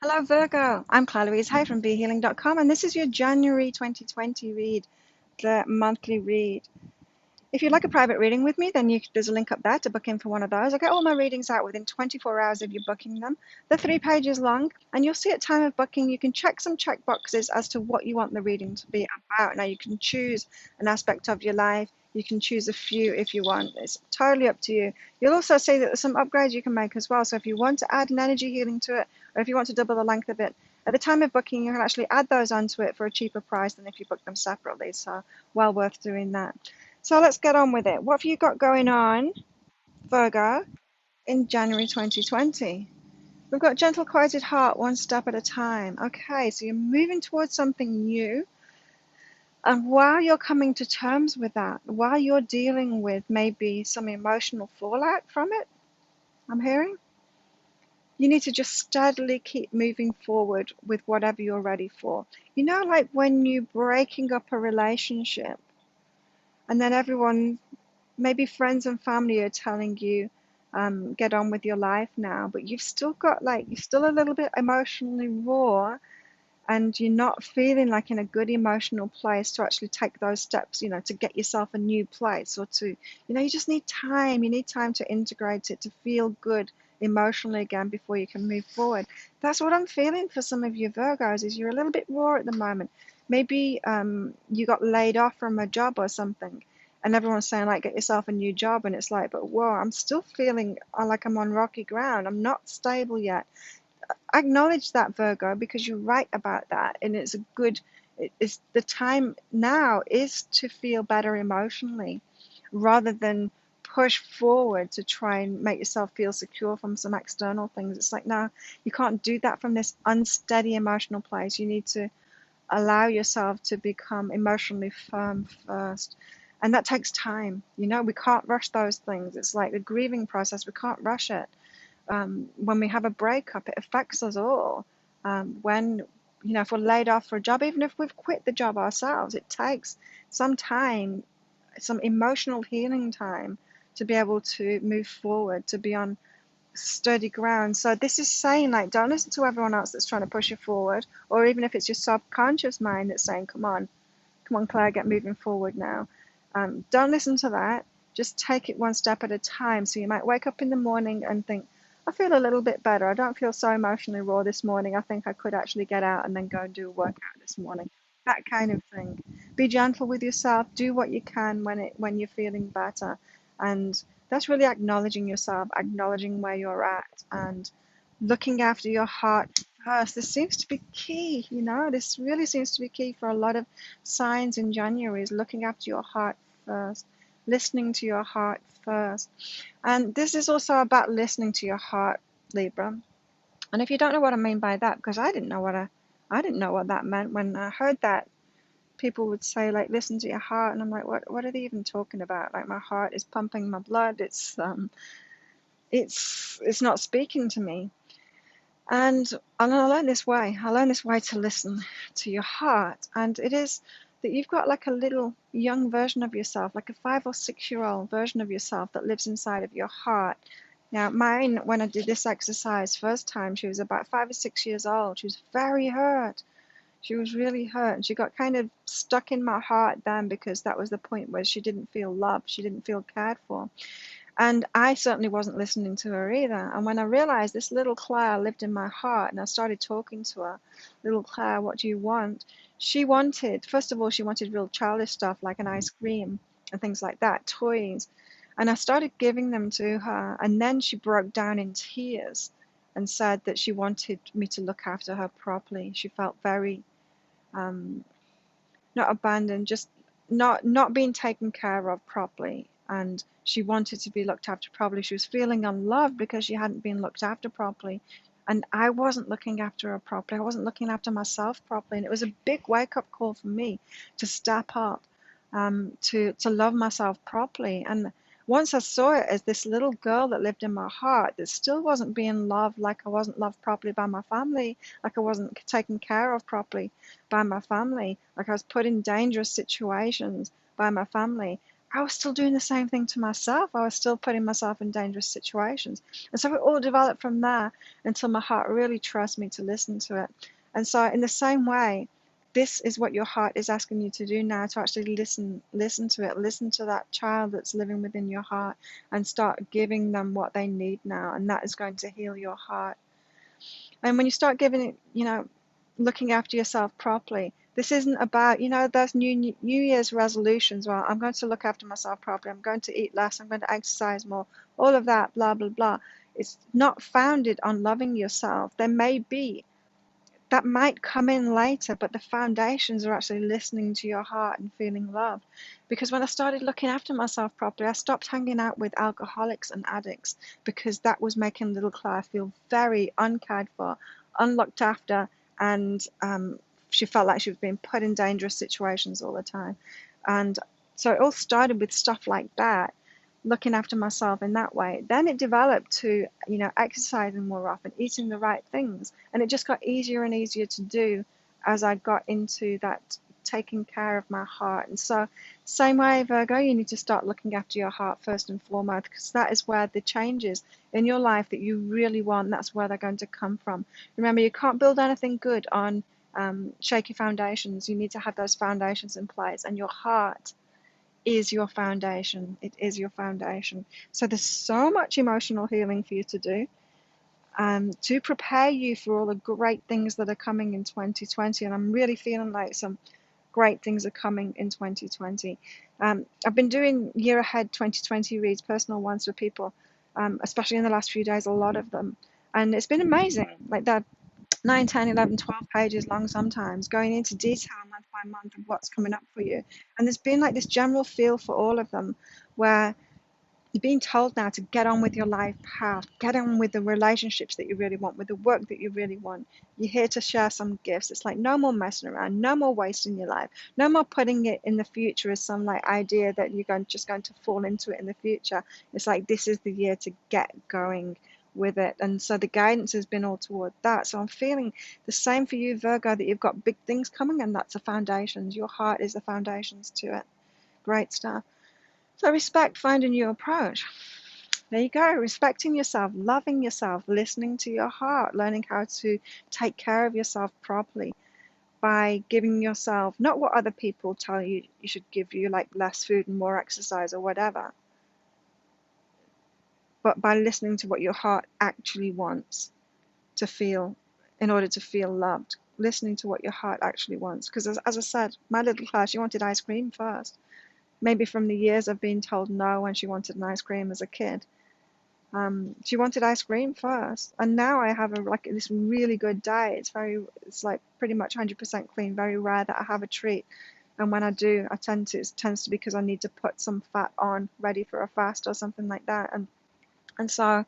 Hello Virgo, I'm Claire Louise Hay from BeHealing.com and this is your January 2020 read, the monthly read. If you'd like a private reading with me, then there's a link up there to book in for one of those. I get all my readings out within 24 hours of you booking them. They're 3 pages long, and you'll see at time of booking you can check some check boxes as to what you want the reading to be about. Now you can choose an aspect of your life. You can choose a few if you want. It's totally up to you. You'll also see that there's some upgrades you can make as well. So if you want to add an energy healing to it, or if you want to double the length of it, at the time of booking you can actually add those onto it for a cheaper price than if you book them separately. So well worth doing that. So let's get on with it. What have you got going on, Virgo, in January 2020? We've got gentle, quieted heart, one step at a time. Okay, so you're moving towards something new. And while you're coming to terms with that, while you're dealing with maybe some emotional fallout from it, I'm hearing, you need to just steadily keep moving forward with whatever you're ready for. You know, like when you're breaking up a relationship and then everyone, maybe friends and family, are telling you, get on with your life now, but you've still got you're still a little bit emotionally raw, and you're not feeling like in a good emotional place to actually take those steps, to get yourself a new place, or to, you just need time. You need time to integrate it, to feel good emotionally again before you can move forward. That's what I'm feeling for some of you Virgos, is you're a little bit raw at the moment. Maybe you got laid off from a job or something, and everyone's saying, like, get yourself a new job, and it's like, but whoa, I'm still feeling like I'm on rocky ground. I'm not stable yet. Acknowledge that, Virgo, because you're right about that, and it's a good, it's the time now is to feel better emotionally, rather than push forward to try and make yourself feel secure from some external things. It's like, no, you can't do that from this unsteady emotional place. You need to allow yourself to become emotionally firm first. And that takes time. We can't rush those things. It's like the grieving process. We can't rush it. When we have a breakup, it affects us all. When, if we're laid off for a job, even if we've quit the job ourselves, it takes some time, some emotional healing time, to be able to move forward, to be on sturdy ground. So this is saying, like, don't listen to everyone else that's trying to push you forward, or even if it's your subconscious mind that's saying, come on, Claire, get moving forward now. Don't listen to that. Just take it one step at a time. So you might wake up in the morning and think, I feel a little bit better. I don't feel so emotionally raw this morning. I think I could actually get out and then go and do a workout this morning. That kind of thing. Be gentle with yourself. Do what you can when you're feeling better. And that's really acknowledging yourself, acknowledging where you're at, and looking after your heart first. This seems to be key, this really seems to be key for a lot of signs in January, is looking after your heart first, listening to your heart first. And this is also about listening to your heart, Libra. And if you don't know what I mean by that, because I didn't know what that meant when I heard that, people would say, like, listen to your heart, and I'm like, what are they even talking about? Like, my heart is pumping my blood. It's not speaking to me. And I learned this way. I learned this way to listen to your heart. And it is that you've got like a little young version of yourself, like a 5 or 6 year old version of yourself that lives inside of your heart. Now, mine, when I did this exercise first time, she was about 5 or 6 years old. She was very hurt. She was really hurt. And she got kind of stuck in my heart then, because that was the point where she didn't feel loved. She didn't feel cared for. And I certainly wasn't listening to her either. And when I realized this little Claire lived in my heart, and I started talking to her, little Claire, what do you want? She wanted, first of all, she wanted real childish stuff like an ice cream and things like that, toys. And I started giving them to her. And then she broke down in tears and said that she wanted me to look after her properly. She felt very, not abandoned, just not being taken care of properly, and she wanted to be looked after properly. She was feeling unloved because she hadn't been looked after properly, and I wasn't looking after her properly. I wasn't looking after myself properly, and it was a big wake-up call for me to step up, to love myself properly. And once I saw it as this little girl that lived in my heart that still wasn't being loved, like I wasn't loved properly by my family, like I wasn't taken care of properly by my family, like I was put in dangerous situations by my family, I was still doing the same thing to myself. I was still putting myself in dangerous situations. And so it all developed from there until my heart really trusts me to listen to it. And so in the same way, this is what your heart is asking you to do now, to actually listen to it, listen to that child that's living within your heart and start giving them what they need now. And that is going to heal your heart. And when you start giving it, looking after yourself properly, this isn't about, those New Year's resolutions. Well, I'm going to look after myself properly. I'm going to eat less. I'm going to exercise more. All of that, blah, blah, blah. It's not founded on loving yourself. There may be, that might come in later, but the foundations are actually listening to your heart and feeling loved. Because when I started looking after myself properly, I stopped hanging out with alcoholics and addicts because that was making little Claire feel very uncared for, unlooked after, and she felt like she was being put in dangerous situations all the time. And so it all started with stuff like that, looking after myself in that way. Then it developed to, exercising more often, eating the right things. And it just got easier and easier to do as I got into that taking care of my heart. And so, same way, Virgo, you need to start looking after your heart first and foremost, because that is where the changes in your life that you really want, that's where they're going to come from. Remember, you can't build anything good on shaky foundations. You need to have those foundations in place, and your heart is your foundation. It is your foundation. So there's so much emotional healing for you to do to prepare you for all the great things that are coming in 2020. And I'm really feeling like some great things are coming in 2020. I've been doing year ahead 2020 reads, personal ones for people, especially in the last few days, a lot of them. And it's been amazing. Like that 9, 10, 11, 12 pages long sometimes, going into detail month by month of what's coming up for you. And there's been like this general feel for all of them where you're being told now to get on with your life path, get on with the relationships that you really want, with the work that you really want. You're here to share some gifts. It's like no more messing around, no more wasting your life, no more putting it in the future as some like idea that you're just going to fall into it in the future. It's like this is the year to get going with it. And so the guidance has been all toward that. So I'm feeling the same for you, Virgo, that you've got big things coming, and that's the foundations. Your heart is the foundations to it. Great stuff. So respect, find a new approach. There you go. Respecting yourself, loving yourself, listening to your heart, learning how to take care of yourself properly by giving yourself not what other people tell you you should give you, like less food and more exercise or whatever, but by listening to what your heart actually wants to feel in order to feel loved. Listening to what your heart actually wants. Because as I said, my little Claire, she wanted ice cream first. Maybe from the years of being told no when she wanted an ice cream as a kid. She wanted ice cream first, and now I have like this really good diet. It's like pretty much 100% clean. Very rare that I have a treat, and when I do, it tends to be because I need to put some fat on, ready for a fast or something like that. And so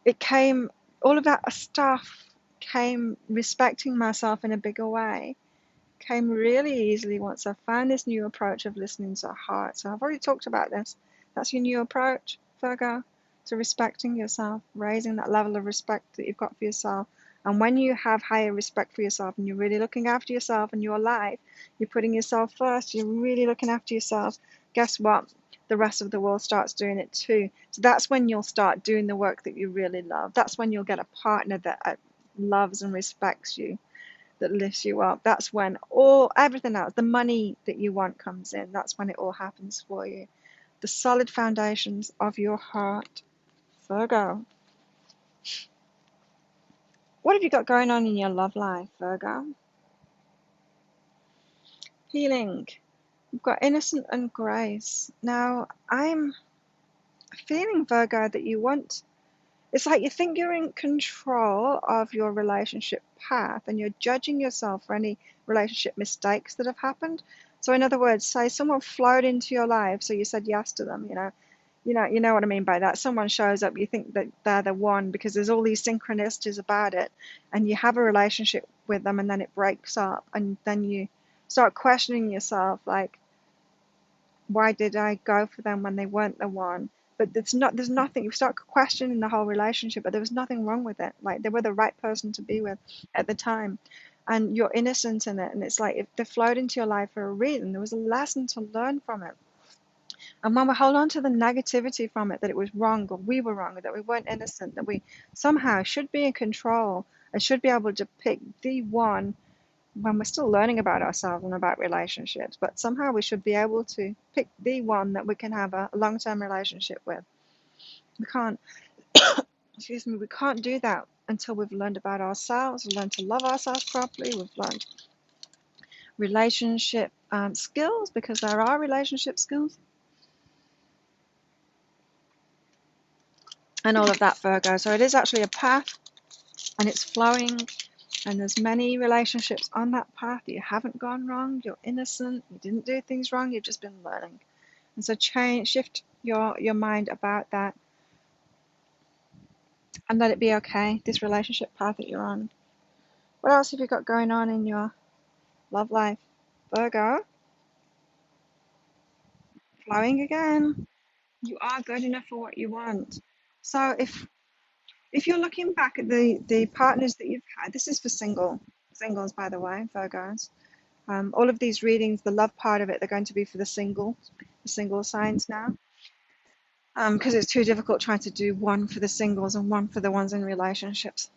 it came, all of that stuff came respecting myself in a bigger way. Came really easily once I found this new approach of listening to our heart. So I've already talked about this. That's your new approach, Virgo, to respecting yourself, raising that level of respect that you've got for yourself. And when you have higher respect for yourself and you're really looking after yourself and your life, you're putting yourself first, you're really looking after yourself, guess what? The rest of the world starts doing it too. So that's when you'll start doing the work that you really love. That's when you'll get a partner that loves and respects you, that lifts you up. That's when everything else, the money that you want comes in. That's when it all happens for you. The solid foundations of your heart. Virgo. What have you got going on in your love life, Virgo? Healing. You've got innocent and grace. Now, I'm feeling, Virgo, that it's like you think you're in control of your relationship path and you're judging yourself for any relationship mistakes that have happened. So in other words, say someone flowed into your life, so you said yes to them, you know what I mean by that. Someone shows up, you think that they're the one because there's all these synchronicities about it, and you have a relationship with them and then it breaks up, and then you start questioning yourself like, why did I go for them when they weren't the one? But there's nothing, you start questioning the whole relationship, but there was nothing wrong with it. Like they were the right person to be with at the time. And you're innocent in it. And it's like if they flowed into your life for a reason, there was a lesson to learn from it. And when we hold on to the negativity from it, that it was wrong or we were wrong or that we weren't innocent, that we somehow should be in control and should be able to pick the one when we're still learning about ourselves and about relationships, but somehow we should be able to pick the one that we can have a long-term relationship with. We can't, excuse me, we can't do that until we've learned about ourselves, learned to love ourselves properly, we've learned relationship skills, because there are relationship skills, and all of that, Virgo. So it is actually a path, and it's flowing, and there's many relationships on that path that you haven't gone wrong, you're innocent, you didn't do things wrong, you've just been learning. And so shift your mind about that and let it be okay, this relationship path that you're on. What else have you got going on in your love life? Virgo, flowing again. You are good enough for what you want. So if you're looking back at the partners that you've had, this is for singles, by the way, Virgos. All of these readings, the love part of it, they're going to be for the single signs now. Because it's too difficult trying to do one for the singles and one for the ones in relationships.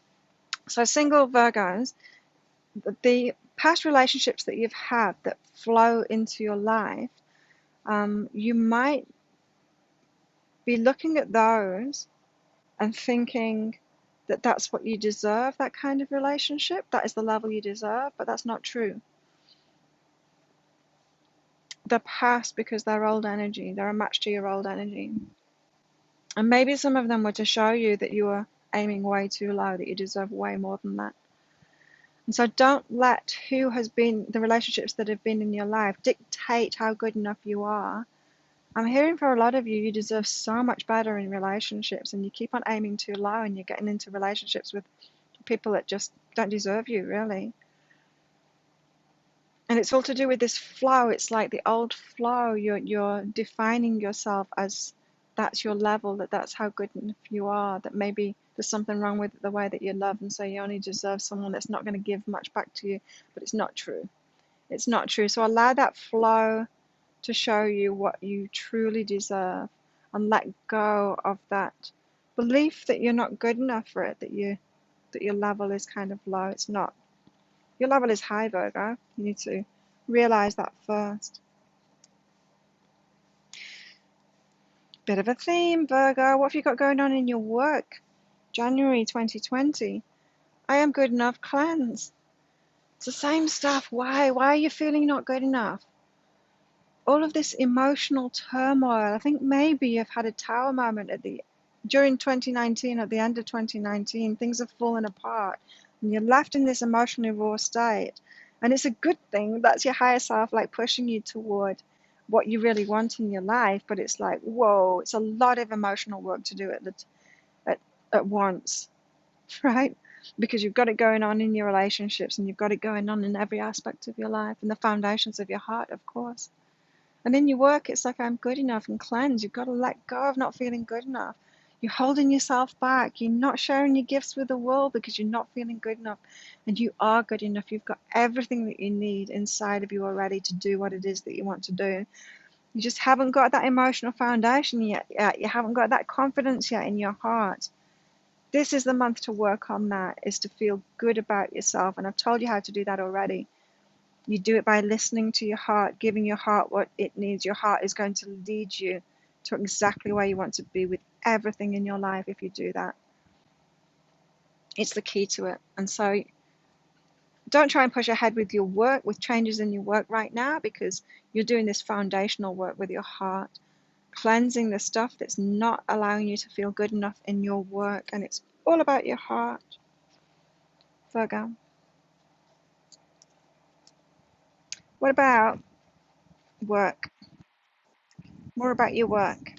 So single Virgos, the past relationships that you've had that flow into your life, you might be looking at those and thinking that that's what you deserve, that kind of relationship, that is the level you deserve, but that's not true. They're past because they're old energy, they're a match to your old energy. And maybe some of them were to show you that you were aiming way too low, that you deserve way more than that. And so don't let who has been, the relationships that have been in your life, dictate how good enough you are. I'm hearing for a lot of you, you deserve so much better in relationships, and you keep on aiming too low, and you're getting into relationships with people that just don't deserve you, really. And it's all to do with this flow. It's like the old flow. You're defining yourself as that's your level, that's how good enough you are, that maybe there's something wrong with the way that you love, and so you only deserve someone that's not going to give much back to you. But it's not true. It's not true. So allow that flow to show you what you truly deserve, and let go of that belief that you're not good enough for it, that your level is kind of low. It's not. Your level is high, Virgo. You need to realize that first. Bit of a theme, Virgo. What have you got going on in your work? January 2020. I am good enough, cleanse. It's the same stuff. Why? Why are you feeling not good enough? All of this emotional turmoil. I think maybe you've had a tower moment during 2019, at the end of 2019. Things have fallen apart, and you're left in this emotionally raw state. And it's a good thing. That's your higher self, like pushing you toward what you really want in your life. But it's like, whoa, it's a lot of emotional work to do at once, right? Because you've got it going on in your relationships, and you've got it going on in every aspect of your life, and the foundations of your heart, of course. And in your work, it's like, I'm good enough, and cleanse. You've got to let go of not feeling good enough. You're holding yourself back. You're not sharing your gifts with the world because you're not feeling good enough. And you are good enough. You've got everything that you need inside of you already to do what it is that you want to do. You just haven't got that emotional foundation yet. You haven't got that confidence yet in your heart. This is the month to work on that, is to feel good about yourself. And I've told you how to do that already. You do it by listening to your heart, giving your heart what it needs. Your heart is going to lead you to exactly where you want to be with everything in your life if you do that. It's the key to it. And so don't try and push ahead with your work, with changes in your work right now, because you're doing this foundational work with your heart, cleansing the stuff that's not allowing you to feel good enough in your work. And it's all about your heart, Virgo. What about work? More about your work.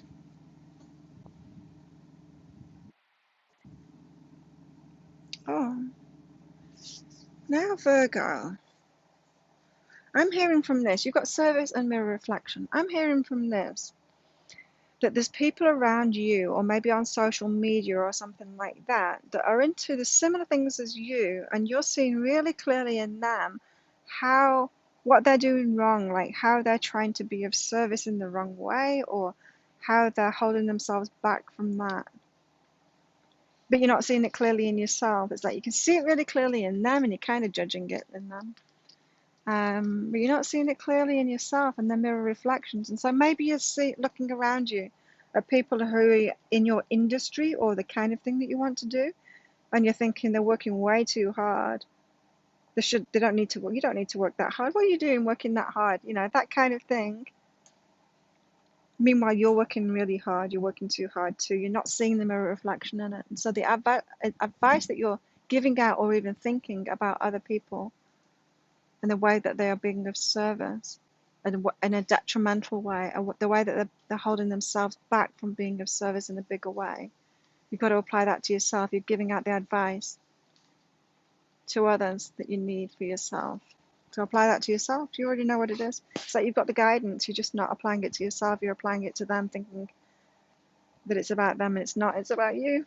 Oh, now Virgo. I'm hearing from this. You've got service and mirror reflection. I'm hearing from this that there's people around you, or maybe on social media or something like that, that are into the similar things as you, and you're seeing really clearly in them how what they're doing wrong, like how they're trying to be of service in the wrong way, or how they're holding themselves back from that. But you're not seeing it clearly in yourself. It's like you can see it really clearly in them and you're kind of judging it in them. But you're not seeing it clearly in yourself and the mirror reflections. And so maybe you're looking around you at people who are in your industry or the kind of thing that you want to do, and you're thinking they're working way too hard. They don't need to work. You don't need to work that hard. What are you doing working that hard? You know, that kind of thing. Meanwhile, you're working really hard. You're working too hard too. You're not seeing the mirror reflection in it. And so the advice that you're giving out or even thinking about other people and the way that they are being of service in a detrimental way, or the way that they're holding themselves back from being of service in a bigger way. You've got to apply that to yourself. You're giving out the advice to others that you need for yourself. So apply that to yourself. You already know what it is. It's like you've got the guidance. You're just not applying it to yourself. You're applying it to them, thinking that it's about them, and it's not. It's about you.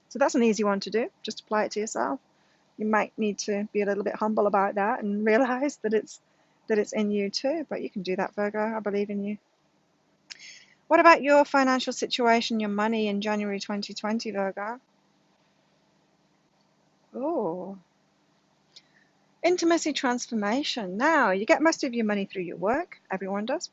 So that's an easy one to do. Just apply it to yourself. You might need to be a little bit humble about that and realize that it's in you too. But you can do that, Virgo. I believe in you. What about your financial situation, your money in January 2020, Virgo? Oh, intimacy transformation. Now, you get most of your money through your work. Everyone does.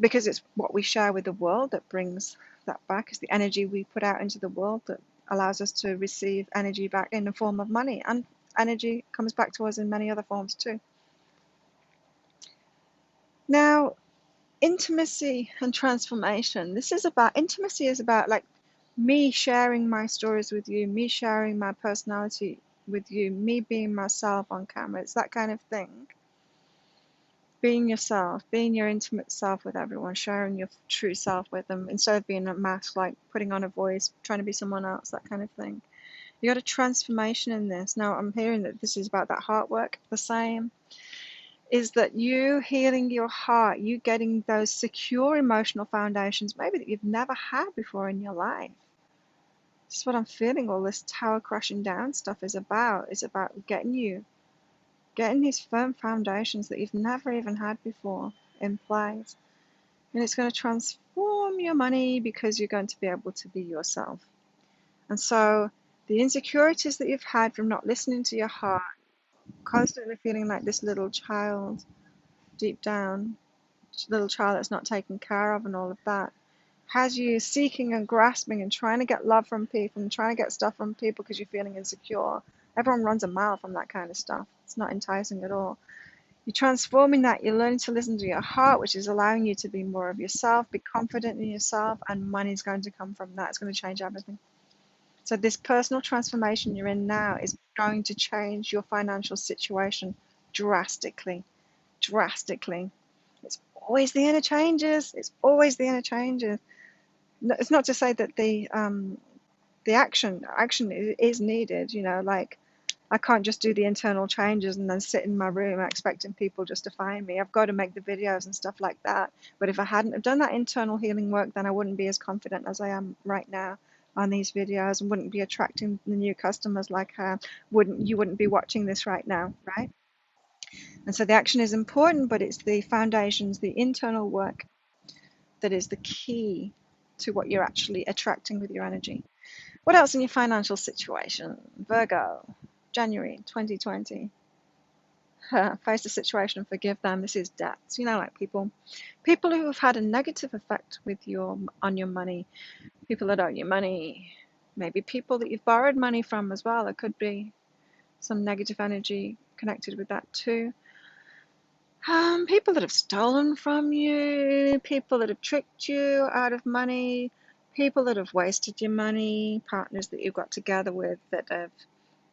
Because it's what we share with the world that brings that back. It's the energy we put out into the world that allows us to receive energy back in the form of money. And energy comes back to us in many other forms too. Now, intimacy and transformation. Intimacy is about like me sharing my stories with you, me sharing my personality with you, me being myself on camera. It's that kind of thing. Being yourself, being your intimate self with everyone, sharing your true self with them instead of being a mask, like putting on a voice, trying to be someone else, that kind of thing. You got a transformation in this. Now, I'm hearing that this is about that heart work. The same is that you healing your heart, you getting those secure emotional foundations, maybe that you've never had before in your life. This is what I'm feeling all this tower crashing down stuff is about. It's about getting these firm foundations that you've never even had before in place. And it's going to transform your money because you're going to be able to be yourself. And so the insecurities that you've had from not listening to your heart, constantly feeling like this little child deep down, little child that's not taken care of and all of that, has you seeking and grasping and trying to get love from people and trying to get stuff from people because you're feeling insecure. Everyone runs a mile from that kind of stuff. It's not enticing at all. You're transforming that. You're learning to listen to your heart, which is allowing you to be more of yourself, be confident in yourself, and money's going to come from that. It's going to change everything. So this personal transformation you're in now is going to change your financial situation drastically. Drastically. It's always the inner changes. It's always the inner changes. It's not to say that the action is needed, you know, like I can't just do the internal changes and then sit in my room expecting people just to find me. I've got to make the videos and stuff like that. But if I hadn't have done that internal healing work, then I wouldn't be as confident as I am right now on these videos and wouldn't be attracting the new customers like you wouldn't be watching this right now, right? And so the action is important, but it's the foundations, the internal work that is the key to what you're actually attracting with your energy. What else in your financial situation? Virgo, January 2020. Face the situation and forgive them. This is debts. You know, like people who have had a negative effect on your money, people that owe you money, maybe people that you've borrowed money from as well. There could be some negative energy connected with that too. People that have stolen from you, people that have tricked you out of money, people that have wasted your money, partners that you've got together with that have,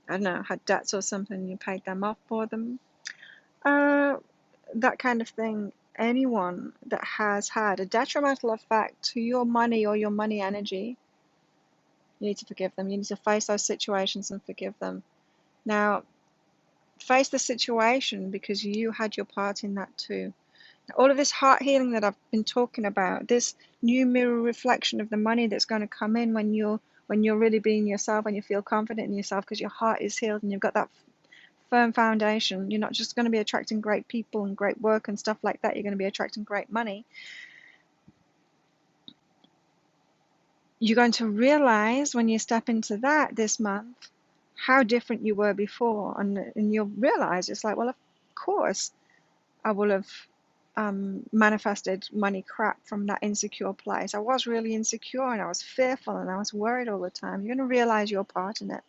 I don't know, had debts or something, you paid them off for them. That kind of thing. Anyone that has had a detrimental effect to your money or your money energy, you need to forgive them. You need to face those situations and forgive them. Now, face the situation because you had your part in that too. All of this heart healing that I've been talking about, this new mirror reflection of the money that's going to come in when you're really being yourself, when you feel confident in yourself because your heart is healed and you've got that firm foundation. You're not just going to be attracting great people and great work and stuff like that. You're going to be attracting great money. You're going to realize when you step into that this month how different you were before, and you'll realize it's like, well, of course I will have manifested money crap from that insecure place. I was really insecure and I was fearful and I was worried all the time. You're going to realize your part in it.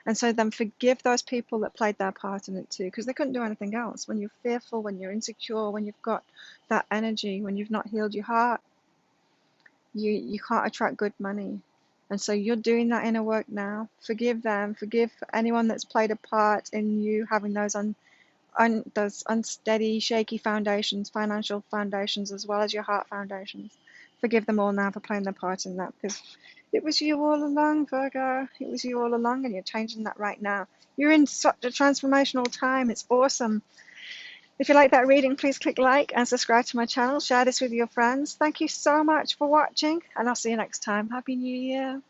And so then forgive those people that played their part in it too, because they couldn't do anything else. When you're fearful, when you're insecure, when you've got that energy, when you've not healed your heart, you can't attract good money. And so you're doing that inner work now. Forgive them. Forgive anyone that's played a part in you having those unsteady, shaky foundations, financial foundations, as well as your heart foundations. Forgive them all now for playing their part in that, because it was you all along, Virgo. It was you all along, and you're changing that right now. You're in such a transformational time. It's awesome. If you like that reading, please click like and subscribe to my channel. Share this with your friends. Thank you so much for watching, and I'll see you next time. Happy New Year.